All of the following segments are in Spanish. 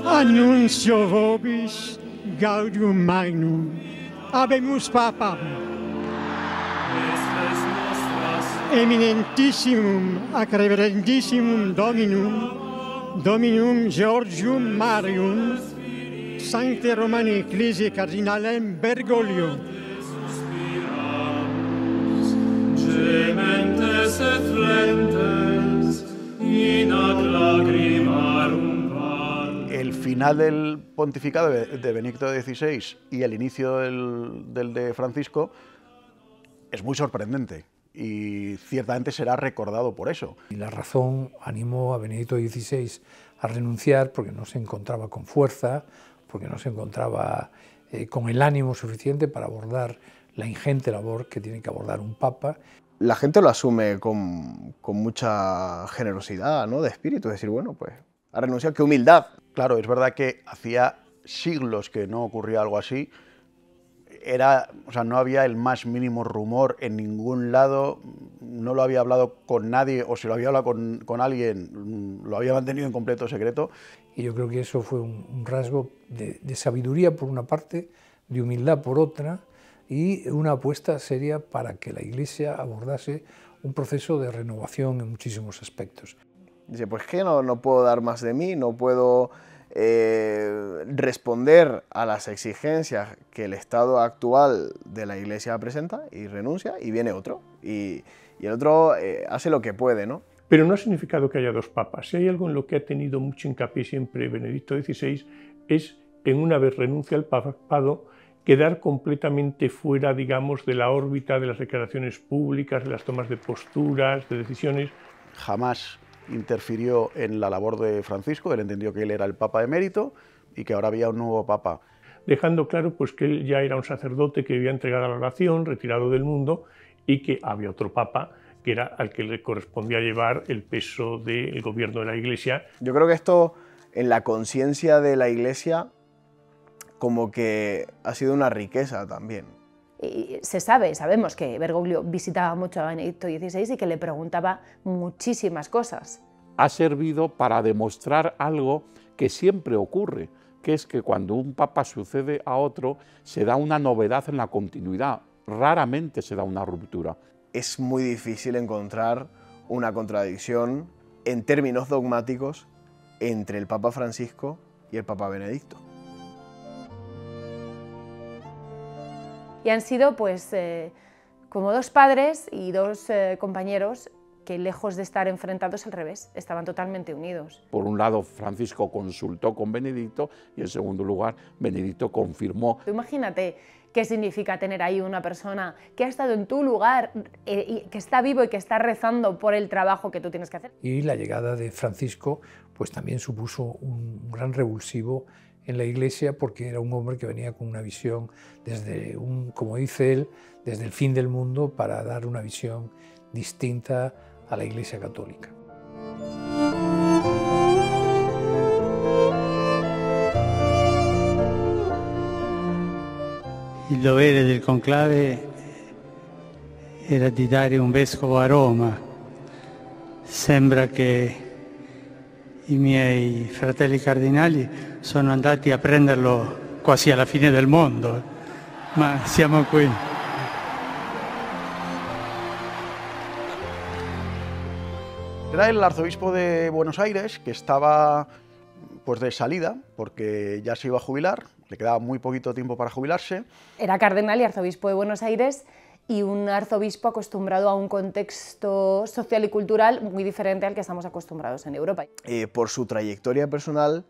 Annuncio vobis gaudium magnum, habemus papam, eminentissimum ac reverendissimum Dominum Georgium Marium, Sancte Romani Ecclesiae Cardinalem Bergoglio. Gementes et flentes, in ac lacrimarum val. El final del pontificado de Benedicto XVI y el inicio del de Francisco es muy sorprendente y ciertamente será recordado por eso. Y la razón animó a Benedicto XVI a renunciar porque no se encontraba con fuerza, porque no se encontraba con el ánimo suficiente para abordar la ingente labor que tiene que abordar un papa. La gente lo asume con mucha generosidad, ¿no?, de espíritu, es decir, bueno, pues ha renunciado, qué humildad. Claro, es verdad que hacía siglos que no ocurría algo así. No había el más mínimo rumor en ningún lado, no lo había hablado con nadie, o si lo había hablado con alguien, lo había mantenido en completo secreto. Y yo creo que eso fue un rasgo de sabiduría por una parte, de humildad por otra, y una apuesta seria para que la Iglesia abordase un proceso de renovación en muchísimos aspectos. Dice, pues que no puedo dar más de mí, no puedo responder a las exigencias que el estado actual de la Iglesia presenta, y renuncia, y viene otro, y el otro hace lo que puede, ¿no? Pero no ha significado que haya dos papas. Si hay algo en lo que ha tenido mucho hincapié siempre Benedicto XVI es en, una vez renuncia al papado, quedar completamente fuera, digamos, de la órbita de las declaraciones públicas, de las tomas de posturas, de decisiones. Jamás interfirió en la labor de Francisco, él entendió que él era el Papa emérito y que ahora había un nuevo Papa. Dejando claro pues, que él ya era un sacerdote que vivía entregado a la oración, retirado del mundo, y que había otro Papa que era al que le correspondía llevar el peso del gobierno de la Iglesia. Yo creo que esto, en la conciencia de la Iglesia, como que ha sido una riqueza también. Y sabemos que Bergoglio visitaba mucho a Benedicto XVI y que le preguntaba muchísimas cosas. Ha servido para demostrar algo que siempre ocurre, que es que cuando un papa sucede a otro, se da una novedad en la continuidad, raramente se da una ruptura. Es muy difícil encontrar una contradicción en términos dogmáticos entre el Papa Francisco y el Papa Benedicto. Y han sido pues como dos padres y dos compañeros que, lejos de estar enfrentados, al revés, estaban totalmente unidos. Por un lado, Francisco consultó con Benedicto y, en segundo lugar, Benedicto confirmó. Imagínate qué significa tener ahí una persona que ha estado en tu lugar, y que está vivo y que está rezando por el trabajo que tú tienes que hacer. Y la llegada de Francisco pues también supuso un gran revulsivo en la Iglesia, porque era un hombre que venía con una visión desde como dice él, desde el fin del mundo, para dar una visión distinta a la Iglesia católica. Il dovere del conclave era di dare un vescovo a Roma. Sembra che i miei fratelli cardinali sono andati a prenderlo quasi alla fine del mondo, ma siamo qui. Era el arzobispo de Buenos Aires, que estaba pues de salida, porque ya se iba a jubilar, le quedaba muy poquito tiempo para jubilarse. Era cardenal y arzobispo de Buenos Aires, y un arzobispo acostumbrado a un contexto social y cultural muy diferente al que estamos acostumbrados en Europa. Por su trayectoria personal,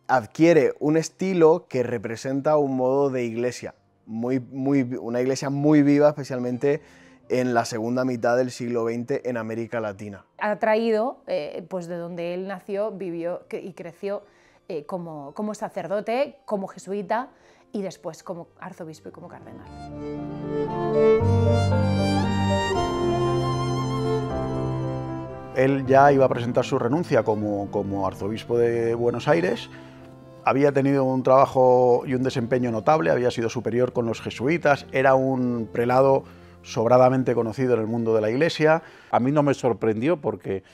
adquiere un estilo que representa un modo de iglesia, una iglesia muy viva, especialmente en la segunda mitad del siglo XX en América Latina. Ha traído, pues de donde él nació, vivió y creció como sacerdote, como jesuita y después como arzobispo y como cardenal. Él ya iba a presentar su renuncia como arzobispo de Buenos Aires. Había tenido un trabajo y un desempeño notable, había sido superior con los jesuitas, era un prelado sobradamente conocido en el mundo de la Iglesia. A mí no me sorprendió porque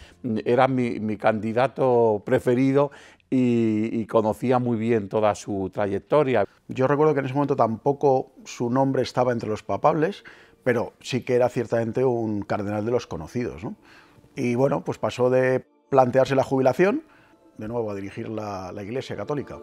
era mi candidato preferido y conocía muy bien toda su trayectoria. Yo recuerdo que en ese momento tampoco su nombre estaba entre los papables, pero sí que era ciertamente un cardenal de los conocidos, ¿no? Y bueno, pues pasó de plantearse la jubilación, de nuevo a dirigir la Iglesia católica.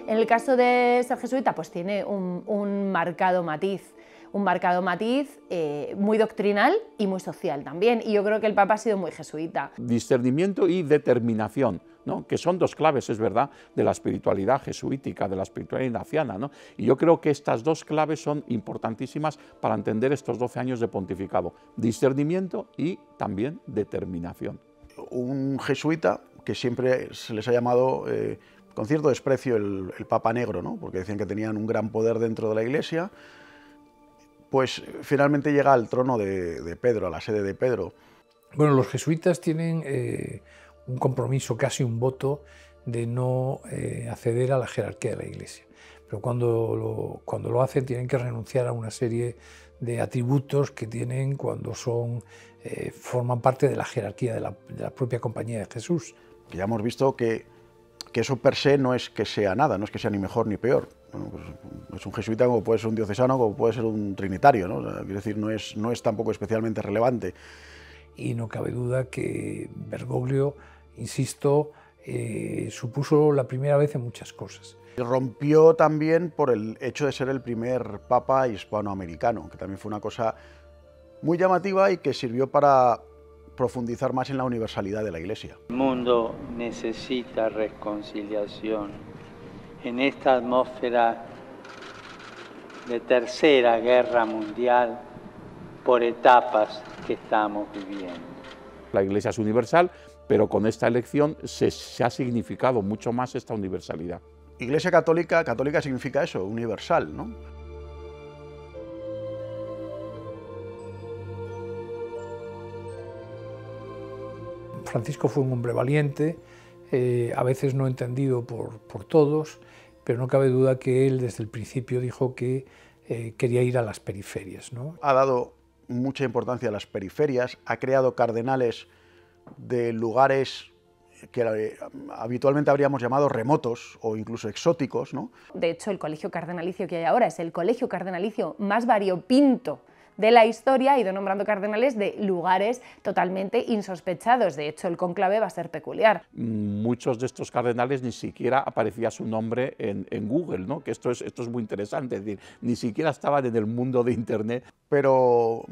En el caso de ser jesuita, pues tiene un marcado matiz muy doctrinal y muy social también, y yo creo que el Papa ha sido muy jesuita. Discernimiento y determinación, ¿no? Que son dos claves, es verdad, de la espiritualidad jesuítica, de la espiritualidad ignaciana, ¿no? Y yo creo que estas dos claves son importantísimas para entender estos 12 años de pontificado: discernimiento y también determinación. Un jesuita que siempre se les ha llamado con cierto desprecio el Papa Negro, ¿no? Porque decían que tenían un gran poder dentro de la Iglesia. Pues finalmente llega al trono de Pedro, a la sede de Pedro. Bueno, los jesuitas tienen un compromiso, casi un voto, de no acceder a la jerarquía de la Iglesia. Pero cuando lo hacen tienen que renunciar a una serie de atributos que tienen cuando forman parte de la jerarquía de la propia Compañía de Jesús. Que ya hemos visto que eso per se no es que sea nada, no es que sea ni mejor ni peor. Bueno, pues es un jesuita como puede ser un diocesano, como puede ser un trinitario, ¿no? O sea, quiero decir, no es tampoco especialmente relevante. Y no cabe duda que Bergoglio, insisto, supuso la primera vez en muchas cosas. Rompió también por el hecho de ser el primer papa hispanoamericano, que también fue una cosa muy llamativa y que sirvió para profundizar más en la universalidad de la Iglesia. El mundo necesita reconciliación. En esta atmósfera de tercera guerra mundial, por etapas que estamos viviendo. La Iglesia es universal, pero con esta elección se ha significado mucho más esta universalidad. Iglesia católica significa eso, universal, ¿no? Francisco fue un hombre valiente, a veces no entendido por todos, pero no cabe duda que él desde el principio dijo que quería ir a las periferias, ¿no? Ha dado mucha importancia a las periferias, ha creado cardenales de lugares que habitualmente habríamos llamado remotos o incluso exóticos, ¿no? De hecho, el colegio cardenalicio que hay ahora es el colegio cardenalicio más variopinto de la historia, ha ido nombrando cardenales de lugares totalmente insospechados. De hecho, el cónclave va a ser peculiar. Muchos de estos cardenales ni siquiera aparecía su nombre en Google, ¿no? Que esto es muy interesante, es decir, ni siquiera estaban en el mundo de Internet. Pero,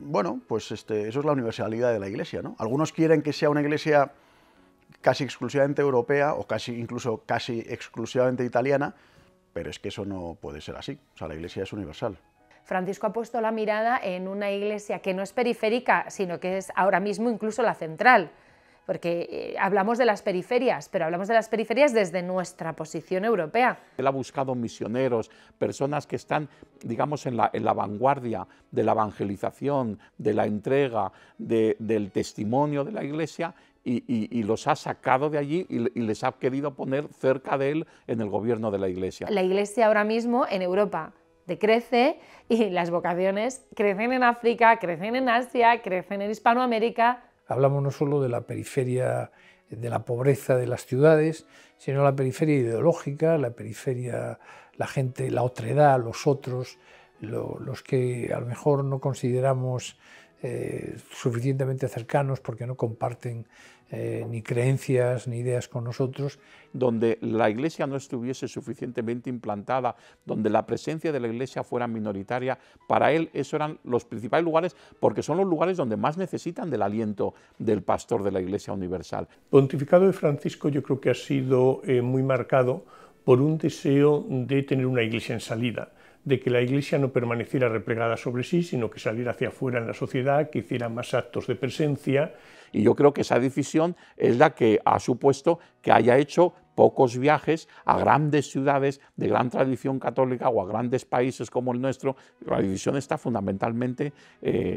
bueno, pues eso es la universalidad de la Iglesia, ¿no? Algunos quieren que sea una Iglesia casi exclusivamente europea o incluso casi exclusivamente italiana, pero es que eso no puede ser así. O sea, la Iglesia es universal. Francisco ha puesto la mirada en una iglesia que no es periférica, sino que es ahora mismo incluso la central, porque hablamos de las periferias, pero hablamos de las periferias desde nuestra posición europea. Él ha buscado misioneros, personas que están, digamos, en la vanguardia de la evangelización, de la entrega, del testimonio de la Iglesia, y los ha sacado de allí y les ha querido poner cerca de él en el gobierno de la Iglesia. La Iglesia ahora mismo en Europa decrece y las vocaciones crecen en África, crecen en Asia, crecen en Hispanoamérica. Hablamos no solo de la periferia de la pobreza de las ciudades, sino la periferia ideológica, la periferia, la gente, la otredad, los otros, los que a lo mejor no consideramos suficientemente cercanos porque no comparten ni creencias ni ideas con nosotros. Donde la Iglesia no estuviese suficientemente implantada, donde la presencia de la Iglesia fuera minoritaria, para él esos eran los principales lugares, porque son los lugares donde más necesitan del aliento del pastor de la Iglesia universal. El pontificado de Francisco yo creo que ha sido muy marcado por un deseo de tener una Iglesia en salida, de que la Iglesia no permaneciera replegada sobre sí, sino que saliera hacia afuera en la sociedad, que hiciera más actos de presencia. Y yo creo que esa decisión es la que ha supuesto que haya hecho pocos viajes a grandes ciudades de gran tradición católica o a grandes países como el nuestro. La decisión está fundamentalmente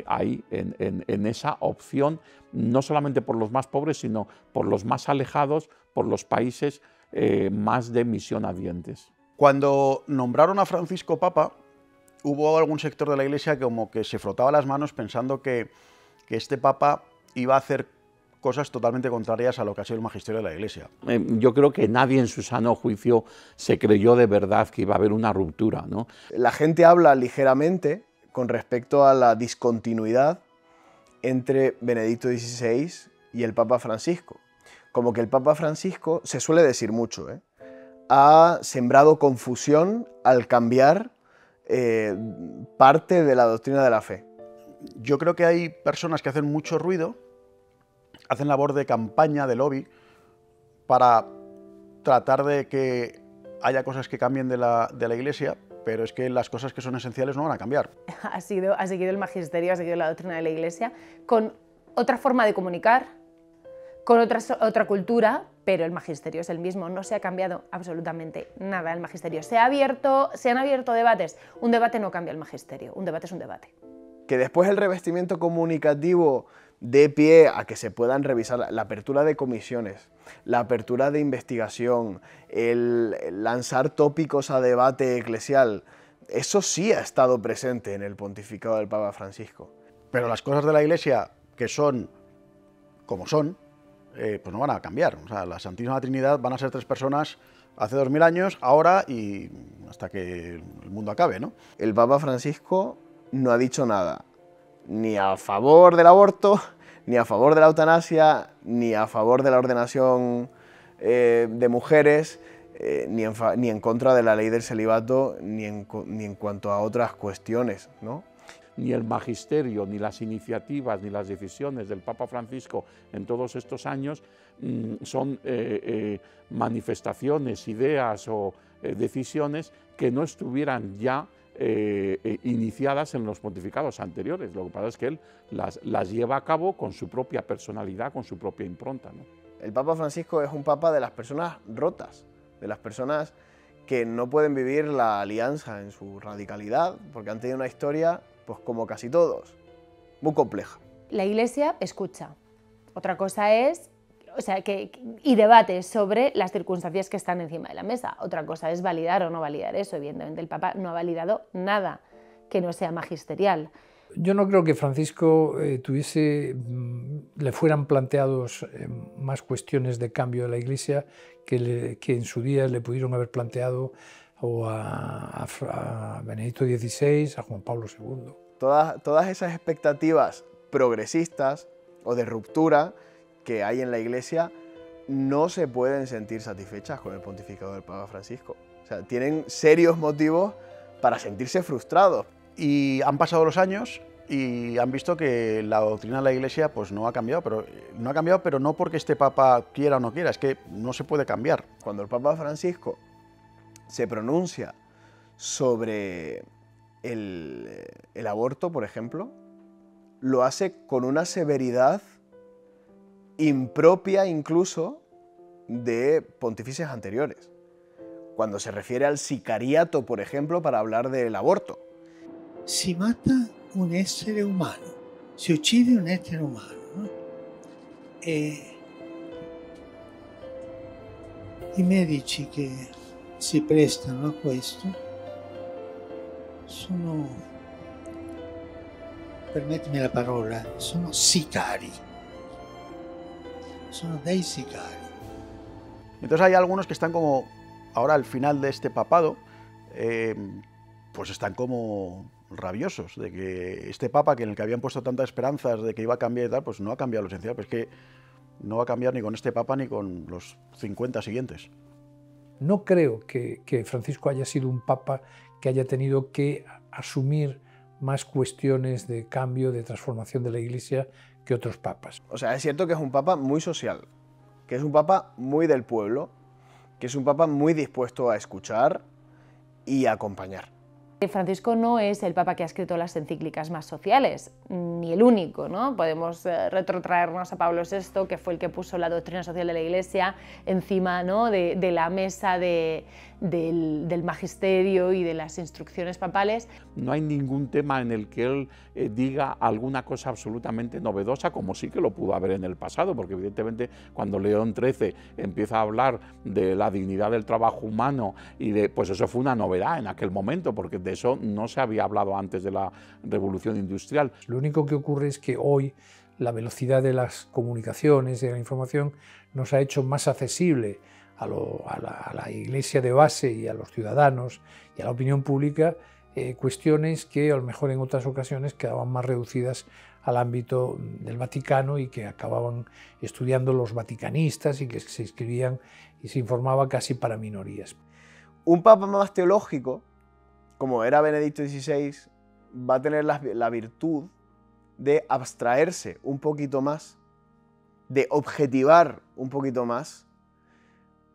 ahí, en esa opción, no solamente por los más pobres, sino por los más alejados, por los países más de misión adientes. Cuando nombraron a Francisco Papa, hubo algún sector de la Iglesia que como que se frotaba las manos pensando que este Papa iba a hacer cosas totalmente contrarias a lo que ha sido el magisterio de la Iglesia. Yo creo que nadie en su sano juicio se creyó de verdad que iba a haber una ruptura, ¿no? La gente habla ligeramente con respecto a la discontinuidad entre Benedicto XVI y el Papa Francisco. Como que el Papa Francisco, se suele decir mucho, ha sembrado confusión al cambiar parte de la doctrina de la fe. Yo creo que hay personas que hacen mucho ruido, hacen labor de campaña, de lobby, para tratar de que haya cosas que cambien de la Iglesia, pero es que las cosas que son esenciales no van a cambiar. Ha seguido el magisterio, ha seguido la doctrina de la Iglesia, con otra forma de comunicar, con otra cultura, pero el magisterio es el mismo, no se ha cambiado absolutamente nada el magisterio. Se han abierto debates, un debate no cambia el magisterio, un debate es un debate. Que después el revestimiento comunicativo dé pie a que se puedan revisar la apertura de comisiones, la apertura de investigación, el lanzar tópicos a debate eclesial, eso sí ha estado presente en el pontificado del Papa Francisco. Pero las cosas de la Iglesia, que son como son, pues no van a cambiar. O sea, la Santísima Trinidad van a ser 3 personas hace 2000 años, ahora y hasta que el mundo acabe, ¿no? El Papa Francisco no ha dicho nada, ni a favor del aborto, ni a favor de la eutanasia, ni a favor de la ordenación de mujeres, ni en contra de la ley del celibato, ni en cuanto a otras cuestiones, ¿no? Ni el magisterio, ni las iniciativas, ni las decisiones del Papa Francisco en todos estos años son manifestaciones, ideas o decisiones que no estuvieran ya iniciadas en los pontificados anteriores. Lo que pasa es que él las lleva a cabo con su propia personalidad, con su propia impronta, ¿no? El Papa Francisco es un papa de las personas rotas, de las personas que no pueden vivir la alianza en su radicalidad, porque han tenido una historia, pues como casi todos, muy compleja. La Iglesia escucha. Otra cosa es, y debate sobre las circunstancias que están encima de la mesa. Otra cosa es validar o no validar eso. Evidentemente el Papa no ha validado nada que no sea magisterial. Yo no creo que Francisco le fueran planteados más cuestiones de cambio de la Iglesia que en su día le pudieron haber planteado o a Benedicto XVI, a Juan Pablo II. Todas esas expectativas progresistas o de ruptura que hay en la Iglesia no se pueden sentir satisfechas con el pontificado del Papa Francisco. O sea, tienen serios motivos para sentirse frustrados. Y han pasado los años y han visto que la doctrina de la Iglesia pues no ha cambiado, pero no porque este Papa quiera o no quiera, es que no se puede cambiar. Cuando el Papa Francisco se pronuncia sobre el aborto, por ejemplo, lo hace con una severidad impropia incluso de pontífices anteriores. Cuando se refiere al sicariato, por ejemplo, para hablar del aborto. Si mata un essere umano, si uccide un essere umano, ¿no? I medici che si prestano a questo sono, permettimi la parola, sono sicari. Sono dei sicari. Entonces hay algunos que están como, ahora al final de este papado, pues están como rabiosos de que este Papa, en el que habían puesto tantas esperanzas de que iba a cambiar y tal, pues no ha cambiado lo esencial, pues es que no va a cambiar ni con este Papa ni con los 50 siguientes. No creo que Francisco haya sido un Papa que haya tenido que asumir más cuestiones de cambio, de transformación de la Iglesia que otros papas. O sea, es cierto que es un Papa muy social, que es un Papa muy del pueblo, que es un Papa muy dispuesto a escuchar y a acompañar. Francisco no es el Papa que ha escrito las encíclicas más sociales, ni el único, ¿no? Podemos retrotraernos a Pablo VI, que fue el que puso la doctrina social de la Iglesia encima, ¿no?, de la mesa del magisterio y de las instrucciones papales. No hay ningún tema en el que él diga alguna cosa absolutamente novedosa, como sí que lo pudo haber en el pasado, porque evidentemente cuando León XIII empieza a hablar de la dignidad del trabajo humano y pues eso fue una novedad en aquel momento, porque De eso no se había hablado antes de la Revolución Industrial. Lo único que ocurre es que hoy la velocidad de las comunicaciones, de la información, nos ha hecho más accesible a la Iglesia de base y a los ciudadanos y a la opinión pública cuestiones que a lo mejor en otras ocasiones quedaban más reducidas al ámbito del Vaticano y que acababan estudiando los vaticanistas y que se escribían y se informaba casi para minorías. Un papa más teológico, como era Benedicto XVI, va a tener la virtud de abstraerse un poquito más, de objetivar un poquito más,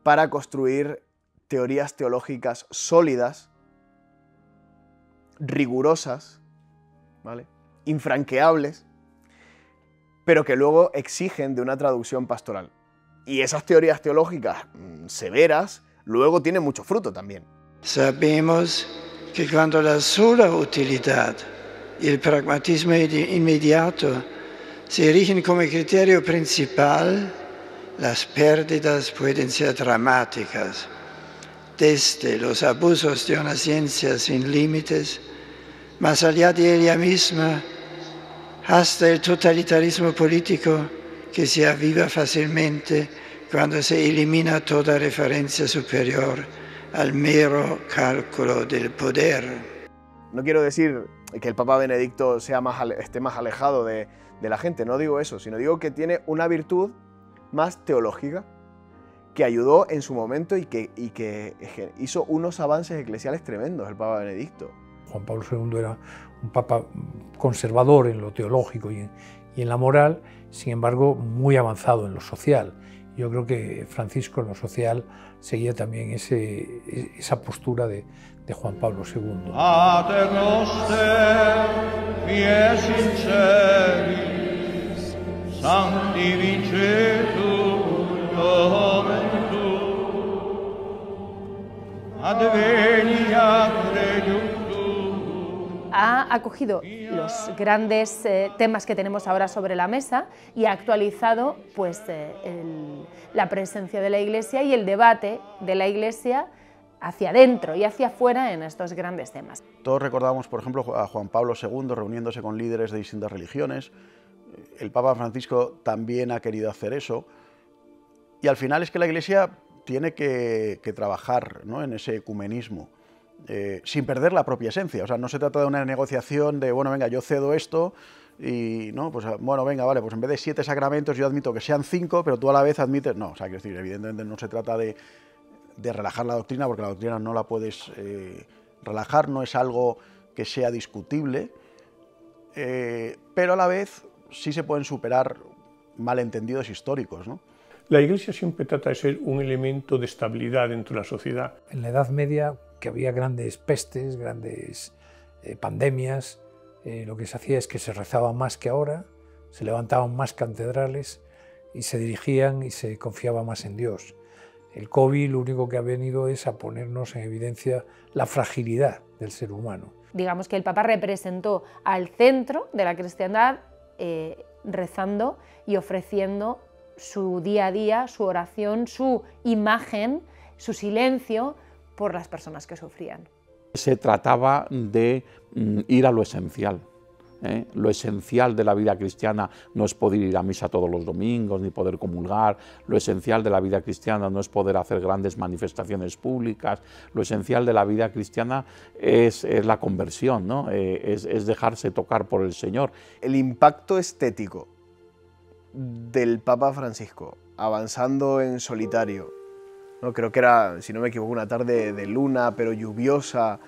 para construir teorías teológicas sólidas, rigurosas, ¿vale?, infranqueables, pero que luego exigen de una traducción pastoral. Y esas teorías teológicas severas luego tienen mucho fruto también. Sabemos que cuando la sola utilidad y el pragmatismo inmediato se erigen como criterio principal, las pérdidas pueden ser dramáticas, desde los abusos de una ciencia sin límites, más allá de ella misma, hasta el totalitarismo político que se aviva fácilmente cuando se elimina toda referencia superior al mero cálculo del poder. No quiero decir que el Papa Benedicto esté más alejado de la gente, no digo eso, sino digo que tiene una virtud más teológica que ayudó en su momento y que hizo unos avances eclesiales tremendos el Papa Benedicto. Juan Pablo II era un papa conservador en lo teológico y en la moral, sin embargo muy avanzado en lo social. Yo creo que Francisco en lo social seguía también esa postura de Juan Pablo II. Pater noster, quies in celis, sanctificetur nomen tuum, adveniat regnum tuum. Ha acogido los grandes temas que tenemos ahora sobre la mesa y ha actualizado pues, la presencia de la Iglesia y el debate de la Iglesia hacia adentro y hacia afuera en estos grandes temas. Todos recordamos, por ejemplo, a Juan Pablo II reuniéndose con líderes de distintas religiones. El Papa Francisco también ha querido hacer eso. Y al final es que la Iglesia tiene que trabajar, ¿no?, en ese ecumenismo. Sin perder la propia esencia, o sea, no se trata de una negociación de, bueno, venga, yo cedo esto y, no, pues, bueno, venga, vale, pues en vez de 7 sacramentos yo admito que sean 5, pero tú a la vez admites, no, o sea, quiero decir, evidentemente no se trata de relajar la doctrina, porque la doctrina no la puedes relajar, no es algo que sea discutible, pero a la vez sí se pueden superar malentendidos históricos, ¿no? La Iglesia siempre trata de ser un elemento de estabilidad dentro de la sociedad. En la Edad Media, que había grandes pestes, grandes pandemias, lo que se hacía es que se rezaba más que ahora, se levantaban más catedrales y se dirigían y se confiaba más en Dios. El COVID lo único que ha venido es a ponernos en evidencia la fragilidad del ser humano. Digamos que el Papa representó al centro de la cristiandad rezando y ofreciendo su día a día, su oración, su imagen, su silencio por las personas que sufrían. Se trataba de ir a lo esencial. Lo esencial de la vida cristiana no es poder ir a misa todos los domingos ni poder comulgar, lo esencial de la vida cristiana no es poder hacer grandes manifestaciones públicas, lo esencial de la vida cristiana es la conversión, ¿no? Es dejarse tocar por el Señor. El impacto estético del Papa Francisco avanzando en solitario, ¿no? Creo que era, si no me equivoco, una tarde de luna pero lluviosa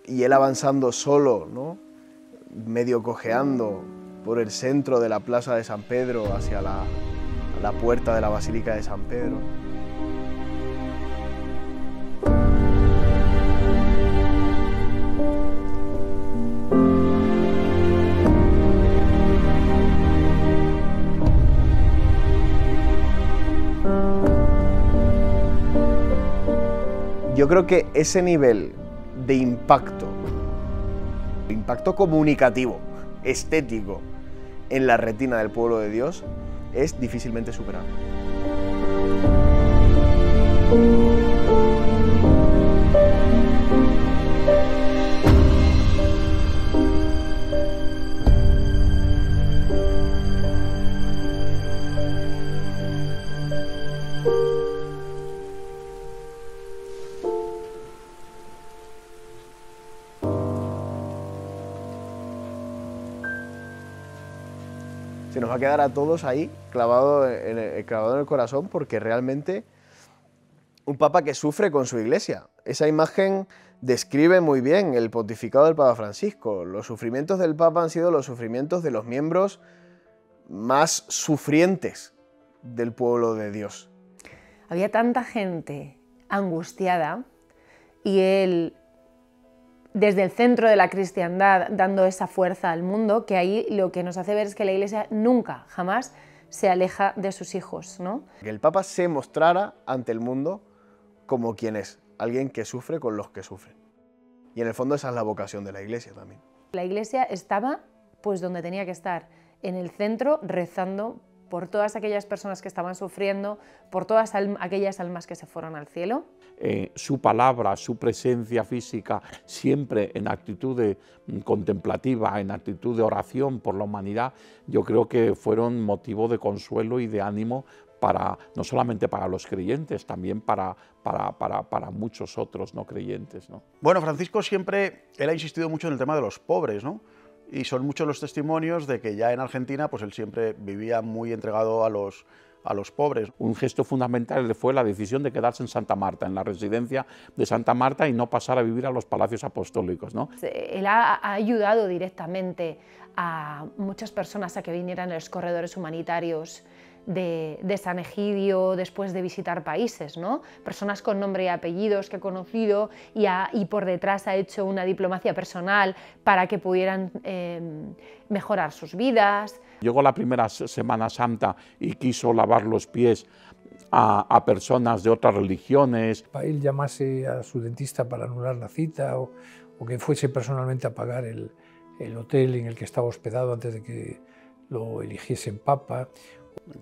y él avanzando solo, ¿no?, medio cojeando por el centro de la plaza de San Pedro hacia la puerta de la Basílica de San Pedro. Yo creo que ese nivel de impacto comunicativo, estético, en la retina del pueblo de Dios es difícilmente superable. nos va a quedar a todos ahí clavado en el corazón, porque realmente un papa que sufre con su iglesia. Esa imagen describe muy bien el pontificado del Papa Francisco. Los sufrimientos del papa han sido los sufrimientos de los miembros más sufrientes del pueblo de Dios. Había tanta gente angustiada y él, desde el centro de la cristiandad, dando esa fuerza al mundo, que ahí lo que nos hace ver es que la Iglesia nunca, jamás se aleja de sus hijos, ¿no? Que el Papa se mostrara ante el mundo como quien es, alguien que sufre con los que sufren. Y en el fondo esa es la vocación de la Iglesia también. La Iglesia estaba pues donde tenía que estar, en el centro, rezando por todas aquellas personas que estaban sufriendo, por todas aquellas almas que se fueron al cielo. Su palabra, su presencia física, siempre en actitud contemplativa, en actitud de oración por la humanidad, yo creo que fueron motivo de consuelo y de ánimo para, no solamente para los creyentes, también para muchos otros no creyentes, ¿no? Bueno, Francisco siempre, él ha insistido mucho en el tema de los pobres, ¿no? Y son muchos los testimonios de que ya en Argentina pues él siempre vivía muy entregado a los pobres. Un gesto fundamental fue la decisión de quedarse en Santa Marta, en la residencia de Santa Marta, y no pasar a vivir a los palacios apostólicos, ¿no? Él ha ayudado directamente a muchas personas a que vinieran a los corredores humanitarios de San Egidio después de visitar países, ¿no? Personas con nombre y apellidos que ha conocido y por detrás ha hecho una diplomacia personal para que pudieran mejorar sus vidas. Llegó la primera Semana Santa y quiso lavar los pies a personas de otras religiones. Para él llamase a su dentista para anular la cita o que fuese personalmente a pagar el hotel en el que estaba hospedado antes de que lo eligiesen papa.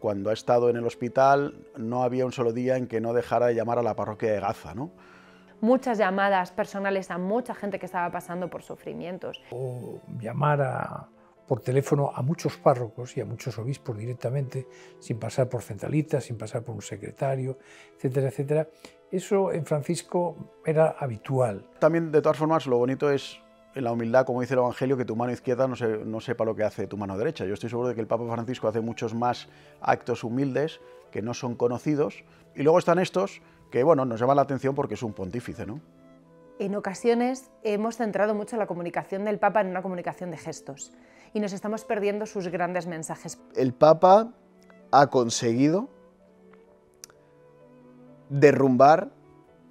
Cuando ha estado en el hospital no había un solo día en que no dejara de llamar a la parroquia de Gaza, ¿no? Muchas llamadas personales a mucha gente que estaba pasando por sufrimientos. O llamar por teléfono a muchos párrocos y a muchos obispos directamente, sin pasar por centralitas, sin pasar por un secretario, etcétera, etcétera. Eso en Francisco era habitual. También, de todas formas, lo bonito es en la humildad, como dice el Evangelio, que tu mano izquierda no sepa lo que hace tu mano derecha. Yo estoy seguro de que el Papa Francisco hace muchos más actos humildes que no son conocidos, y luego están estos que, bueno, nos llaman la atención porque es un pontífice, ¿no? En ocasiones hemos centrado mucho la comunicación del Papa en una comunicación de gestos y nos estamos perdiendo sus grandes mensajes. El Papa ha conseguido derrumbar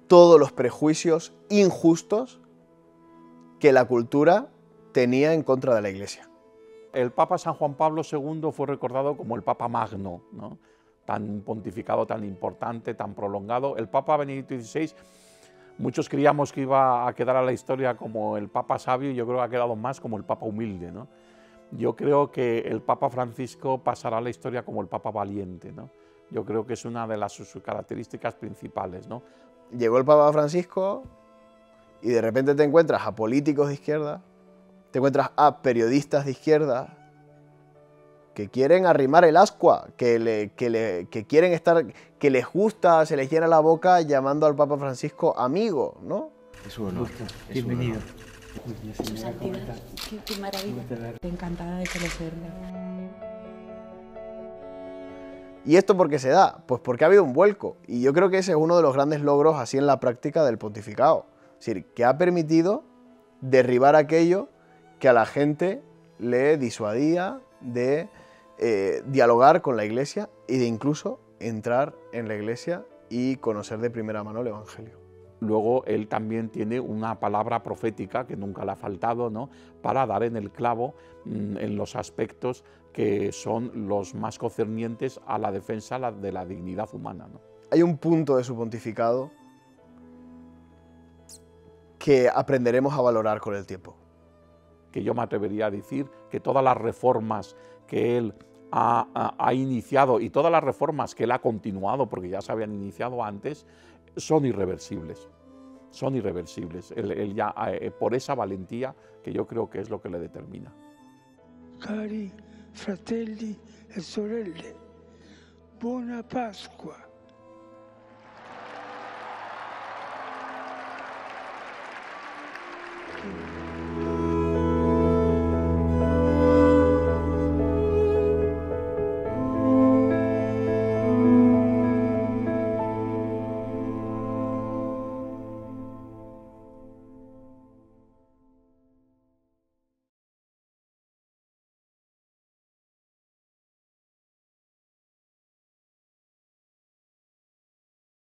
todos los prejuicios injustos que la cultura tenía en contra de la Iglesia. El Papa San Juan Pablo II fue recordado como el Papa Magno, ¿no? Tan pontificado, tan importante, tan prolongado. El Papa Benedicto XVI, muchos creíamos que iba a quedar a la historia como el Papa sabio, y yo creo que ha quedado más como el Papa humilde, ¿no? Yo creo que el Papa Francisco pasará a la historia como el Papa valiente, ¿no? Yo creo que es una de sus características principales, ¿no? Llegó el Papa Francisco y de repente te encuentras a políticos de izquierda, te encuentras a periodistas de izquierda que quieren arrimar el ascua, que quieren estar, que les gusta, se les llena la boca llamando al Papa Francisco amigo, ¿no? Es un honor. Bienvenido. Su santidad, qué maravilla. Encantada de conocerle. ¿Y esto por qué se da? Pues porque ha habido un vuelco, y yo creo que ese es uno de los grandes logros así en la práctica del pontificado. Es decir, que ha permitido derribar aquello que a la gente le disuadía de dialogar con la Iglesia y de incluso entrar en la Iglesia y conocer de primera mano el Evangelio. Luego él también tiene una palabra profética que nunca le ha faltado, ¿no? Para dar en el clavo en los aspectos que son los más concernientes a la defensa de la dignidad humana, ¿no? Hay un punto de su pontificado que aprenderemos a valorar con el tiempo. Que yo me atrevería a decir que todas las reformas que él ha iniciado y todas las reformas que él ha continuado, porque ya se habían iniciado antes, son irreversibles. Son irreversibles. Él ya, por esa valentía que yo creo que es lo que le determina. Cari fratelli e sorelle, buona Pasqua.